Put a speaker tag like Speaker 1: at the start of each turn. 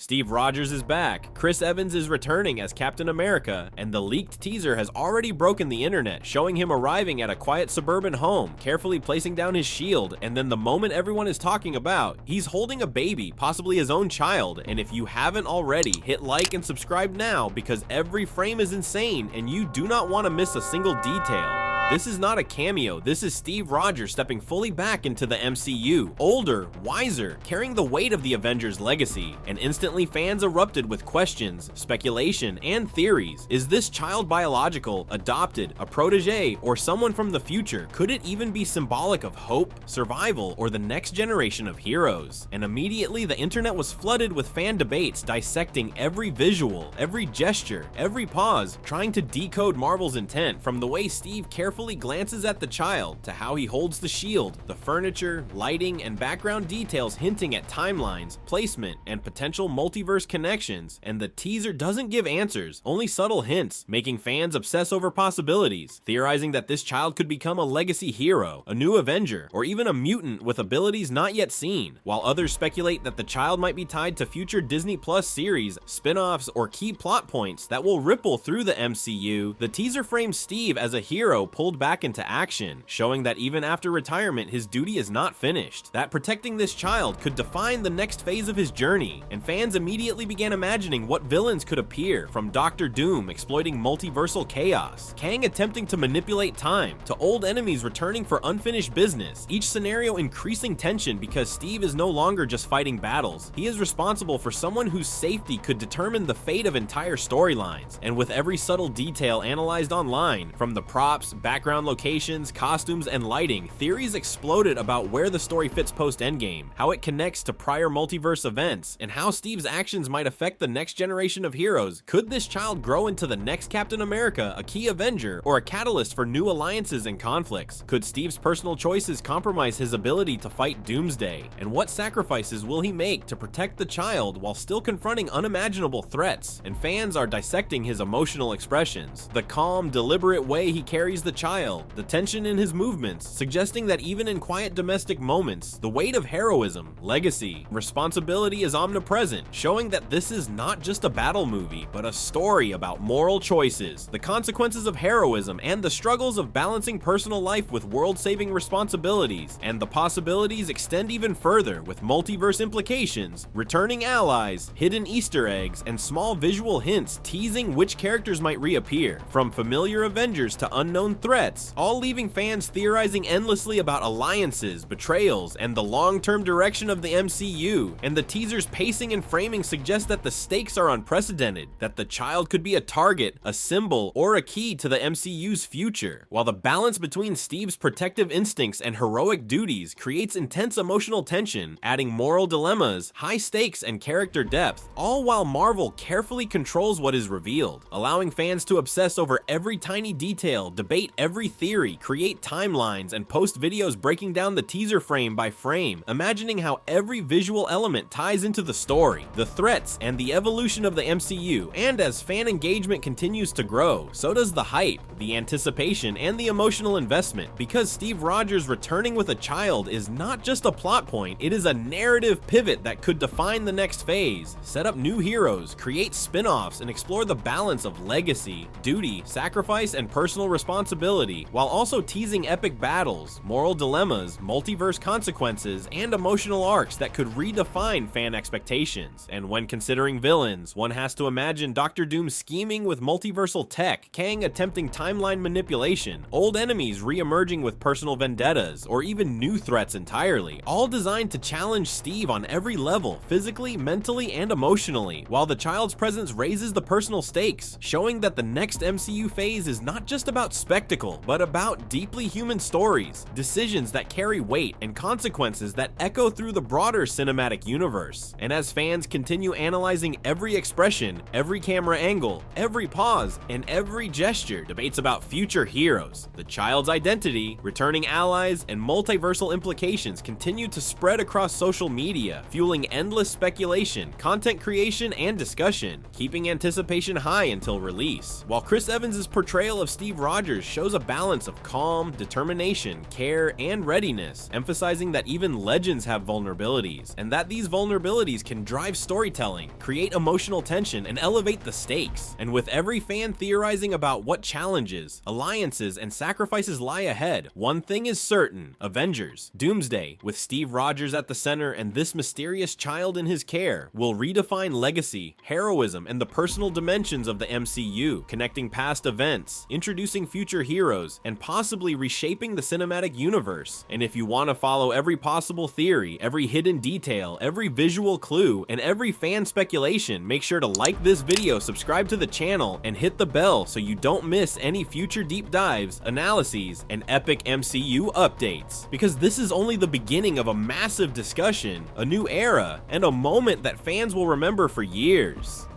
Speaker 1: Steve Rogers is back, Chris Evans is returning as Captain America, and the leaked teaser has already broken the internet, showing him arriving at a quiet suburban home, carefully placing down his shield, and then the moment everyone is talking about, he's holding a baby, possibly his own child. And if you haven't already, hit like and subscribe now, because every frame is insane and you do not want to miss a single detail. This is not a cameo, this is Steve Rogers stepping fully back into the MCU, older, wiser, carrying the weight of the Avengers legacy, and instantly fans erupted with questions, speculation, and theories. Is this child biological, adopted, a protege, or someone from the future? Could it even be symbolic of hope, survival, or the next generation of heroes? And immediately the internet was flooded with fan debates dissecting every visual, every gesture, every pause, trying to decode Marvel's intent, from the way Steve carefully glances at the child to how he holds the shield, the furniture, lighting, and background details hinting at timelines, placement, and potential multiverse connections. And the teaser doesn't give answers, only subtle hints, making fans obsess over possibilities, theorizing that this child could become a legacy hero, a new Avenger, or even a mutant with abilities not yet seen, while others speculate that the child might be tied to future Disney Plus series, spin-offs, or key plot points that will ripple through the MCU. The teaser frames Steve as a hero pulled back into action, showing that even after retirement his duty is not finished, that protecting this child could define the next phase of his journey. And fans immediately began imagining what villains could appear, from Doctor Doom exploiting multiversal chaos, Kang attempting to manipulate time, to old enemies returning for unfinished business, each scenario increasing tension because Steve is no longer just fighting battles, he is responsible for someone whose safety could determine the fate of entire storylines. And with every subtle detail analyzed online, from the props, background locations, costumes, and lighting, theories exploded about where the story fits post-Endgame, how it connects to prior multiverse events, and how Steve's actions might affect the next generation of heroes. Could this child grow into the next Captain America, a key Avenger, or a catalyst for new alliances and conflicts? Could Steve's personal choices compromise his ability to fight Doomsday? And what sacrifices will he make to protect the child while still confronting unimaginable threats? And fans are dissecting his emotional expressions, the calm, deliberate way he carries the child, the tension in his movements, suggesting that even in quiet domestic moments, the weight of heroism, legacy, responsibility is omnipresent, showing that this is not just a battle movie, but a story about moral choices, the consequences of heroism, and the struggles of balancing personal life with world-saving responsibilities. And the possibilities extend even further, with multiverse implications, returning allies, hidden Easter eggs, and small visual hints teasing which characters might reappear, from familiar Avengers to unknown threats, all leaving fans theorizing endlessly about alliances, betrayals, and the long-term direction of the MCU. And the teaser's pacing and framing suggest that the stakes are unprecedented, that the child could be a target, a symbol, or a key to the MCU's future, while the balance between Steve's protective instincts and heroic duties creates intense emotional tension, adding moral dilemmas, high stakes, and character depth, all while Marvel carefully controls what is revealed, allowing fans to obsess over every tiny detail, debate every theory, create timelines, and post videos breaking down the teaser frame by frame, imagining how every visual element ties into the story, the threats, and the evolution of the MCU. And as fan engagement continues to grow, so does the hype, the anticipation, and the emotional investment, because Steve Rogers returning with a child is not just a plot point, it is a narrative pivot that could define the next phase, set up new heroes, create spin-offs, and explore the balance of legacy, duty, sacrifice, and personal responsibility, while also teasing epic battles, moral dilemmas, multiverse consequences, and emotional arcs that could redefine fan expectations. And when considering villains, one has to imagine Doctor Doom scheming with multiversal tech, Kang attempting timeline manipulation, old enemies re-emerging with personal vendettas, or even new threats entirely, all designed to challenge Steve on every level, physically, mentally, and emotionally, while the child's presence raises the personal stakes, showing that the next MCU phase is not just about spectacle, but about deeply human stories, decisions that carry weight, and consequences that echo through the broader cinematic universe. And as fans continue analyzing every expression, every camera angle, every pause, and every gesture, debates about future heroes, the child's identity, returning allies, and multiversal implications continue to spread across social media, fueling endless speculation, content creation, and discussion, keeping anticipation high until release. While Chris Evans' portrayal of Steve Rogers shows shows a balance of calm, determination, care, and readiness, emphasizing that even legends have vulnerabilities, and that these vulnerabilities can drive storytelling, create emotional tension, and elevate the stakes. And with every fan theorizing about what challenges, alliances, and sacrifices lie ahead, one thing is certain: Avengers Doomsday, with Steve Rogers at the center and this mysterious child in his care, will redefine legacy, heroism, and the personal dimensions of the MCU, connecting past events, introducing future heroes, and possibly reshaping the cinematic universe. And if you want to follow every possible theory, every hidden detail, every visual clue, and every fan speculation, make sure to like this video, subscribe to the channel, and hit the bell so you don't miss any future deep dives, analyses, and epic MCU updates. Because this is only the beginning of a massive discussion, a new era, and a moment that fans will remember for years.